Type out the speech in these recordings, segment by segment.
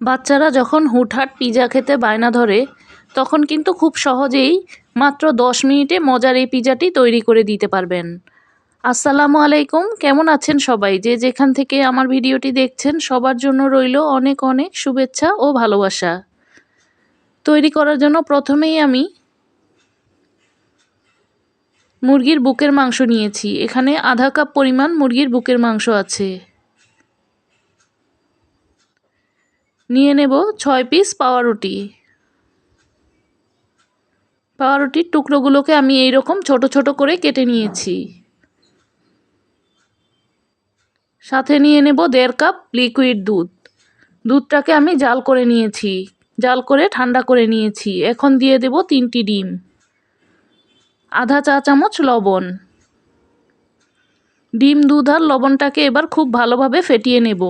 বাচ্চারা যখন হুটহাট পিৎজা খেতে বায়না ধরে তখন কিন্তু খুব সহজেই মাত্র 10 মিনিটে মজার এই পিৎজাটি তৈরি করে দিতে পারবেন। আসসালামু আলাইকুম, কেমন আছেন সবাই? যে যেখান থেকে আমার ভিডিওটি দেখছেন সবার জন্য রইল অনেক অনেক শুভেচ্ছা ও ভালোবাসা। তৈরি করার জন্য প্রথমেই আমি মুরগির বুকের মাংস নিয়েছি। এখানে আধা কাপ পরিমাণ মুরগির বুকের মাংস আছে। নিয়ে নেব 6 পিস পাউরুটি। পাউরুটির টুকরোগুলোকে আমি এইরকম ছোট ছোট করে কেটে নিয়েছি। সাথে নিয়ে নেব 1.5 কাপ লিকুইড দুধ। দুধটাকে আমি জাল করে নিয়েছি, জাল করে ঠান্ডা করে নিয়েছি। এখন দিয়ে দেব 3টি ডিম, আধা চা চামচ লবণ। ডিম, দুধ আর লবণটাকে এবার খুব ভালোভাবে ফেটিয়ে নেব।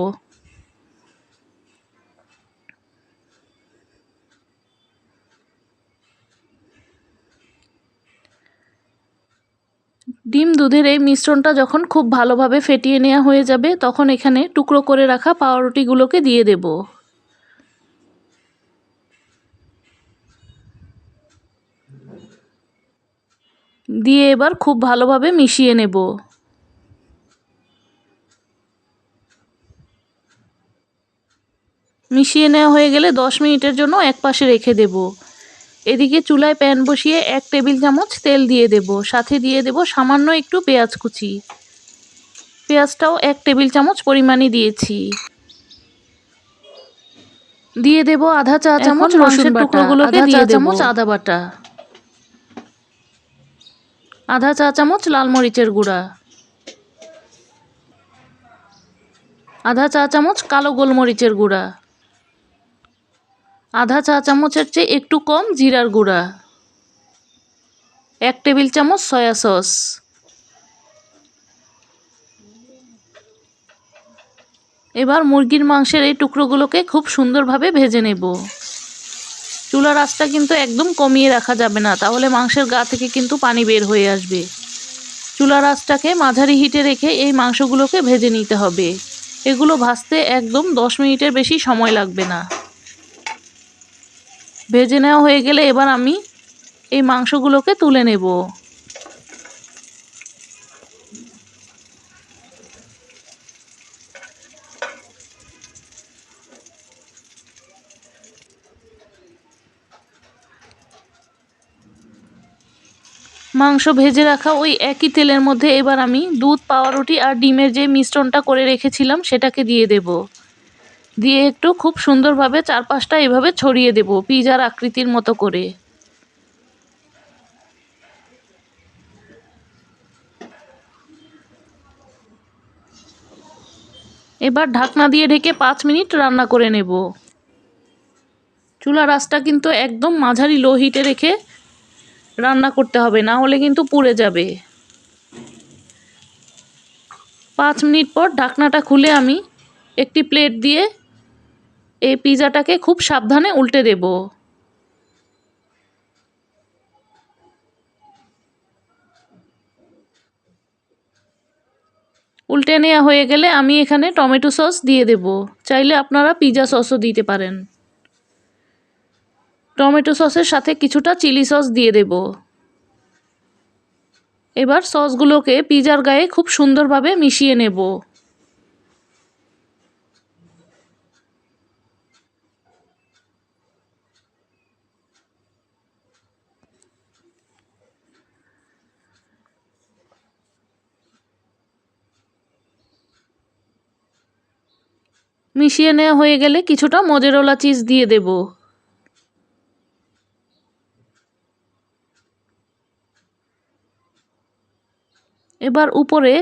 ডিম দুধের এই মিশ্রণটা যখন খুব ভালোভাবে ফেটিয়ে নেওয়া হয়ে যাবে তখন এখানে টুকরো করে রাখা পাউরুটিগুলোকে দিয়ে দেব। দিয়ে এবার খুব ভালোভাবে মিশিয়ে নেব। মিশিয়ে নেওয়া হয়ে গেলে 10 মিনিটের জন্য একপাশে রেখে দেব। এদিকে চুলায় প্যান বসিয়ে 1 টেবিল চামচ তেল দিয়ে দেব। সাথে দিয়ে দেব সামান্য একটু পেঁয়াজ কুচি। পেঁয়াজটাও 1 টেবিল চামচ পরিমাণে দিয়েছি। দিয়ে দেব আধা চা চামচ রসুন বাটা, টুকরোগুলোকে দিয়ে দেব আদা বাটা, আধা চা চামচ লাল মরিচের গুঁড়া, আধা চা চামচ কালো গোলমরিচের গুঁড়া, আধা চা চামচের চেয়ে একটু কম জিরার গুঁড়া, 1 টেবিল চামচ সয়া সস। এবার মুরগির মাংসের এই টুকরোগুলোকে খুব সুন্দরভাবে ভেজে নেব। চুলার আঁচটা কিন্তু একদম কমিয়ে রাখা যাবে না, তাহলে মাংসের গা থেকে কিন্তু পানি বের হয়ে আসবে। চুলার আঁচটাকে মাঝারি হিটে রেখে এই মাংসগুলোকে ভেজে নিতে হবে। এগুলো ভাজতে একদম 10 মিনিটের বেশি সময় লাগবে না। ভেজে নেওয়া হয়ে গেলে এবার আমি এই মাংসগুলোকে তুলে নেব। মাংস ভেজে রাখা ওই একই তেলের মধ্যে এবার আমি দুধ, পাউরুটি আর ডিমের যে মিশ্রণটা করে রেখেছিলাম সেটাকে দিয়ে দেব। দিয়ে একটু খুব সুন্দরভাবে চারপাশটা এভাবে ছড়িয়ে দেব পিৎজার আকৃতির মতো করে। এবার ঢাকনা দিয়ে ঢেকে 5 মিনিট রান্না করে নেব। চুলার আঁচটা কিন্তু একদম মাঝারি লো হিটে রেখে রান্না করতে হবে, না হলে কিন্তু পুড়ে যাবে। 5 মিনিট পর ঢাকনাটা খুলে আমি একটি প্লেট দিয়ে এই পিৎজাটাকে খুব সাবধানে উল্টে দেব। উল্টে নেওয়া হয়ে গেলে আমি এখানে টমেটো সস দিয়ে দেব। চাইলে আপনারা পিৎজা সসও দিতে পারেন। টমেটো সসের সাথে কিছুটা চিলি সস দিয়ে দেব। এবার সসগুলোকে পিৎজার গায়ে খুব সুন্দরভাবে মিশিয়ে নেব। মিশিয়ে নেওয়া হয়ে গেলে কিছুটা মোজারেলা চিজ দিয়ে দেব। এবার উপরে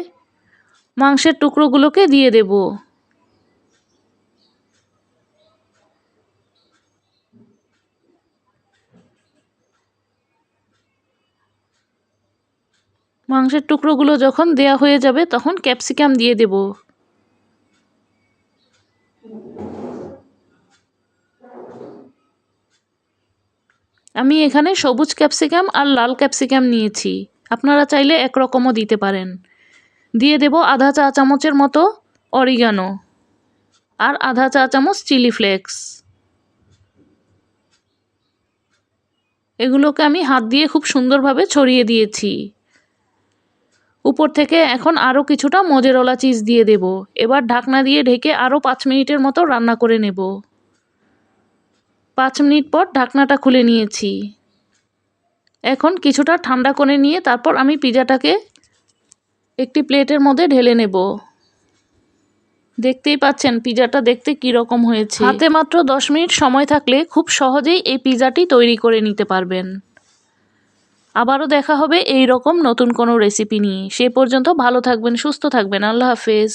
মাংসের টুকরোগুলোকে দিয়ে দেব। মাংসের টুকরোগুলো যখন দেয়া হয়ে যাবে তখন ক্যাপসিকাম দিয়ে দেব। আমি এখানে সবুজ ক্যাপসিকাম আর লাল ক্যাপসিকাম নিয়েছি, আপনারা চাইলে একরকমও দিতে পারেন। দিয়ে দেব আধা চা চামচের মতো অরিগানো আর আধা চা চামচ চিলি ফ্লেক্স। এগুলোকে আমি হাত দিয়ে খুব সুন্দরভাবে ছড়িয়ে দিয়েছি। উপর থেকে এখন আরও কিছুটা মোজারেলা চিজ দিয়ে দেব। এবার ঢাকনা দিয়ে ঢেকে আরও 5 মিনিটের মতো রান্না করে নেব। 5 মিনিট পর ঢাকনাটা খুলে নিয়েছি। এখন কিছুটা ঠান্ডা করে নিয়ে তারপর আমি পিজাটাকে একটি প্লেটের মধ্যে ঢেলে নেব। দেখতেই পাচ্ছেন পিজাটা দেখতে কীরকম হয়েছে। হাতে মাত্র 10 মিনিট সময় থাকলে খুব সহজেই এই পিজাটি তৈরি করে নিতে পারবেন। আবারও দেখা হবে এই রকম নতুন কোনো রেসিপি নিয়ে। সে পর্যন্ত ভালো থাকবেন, সুস্থ থাকবেন। আল্লাহ হাফেজ।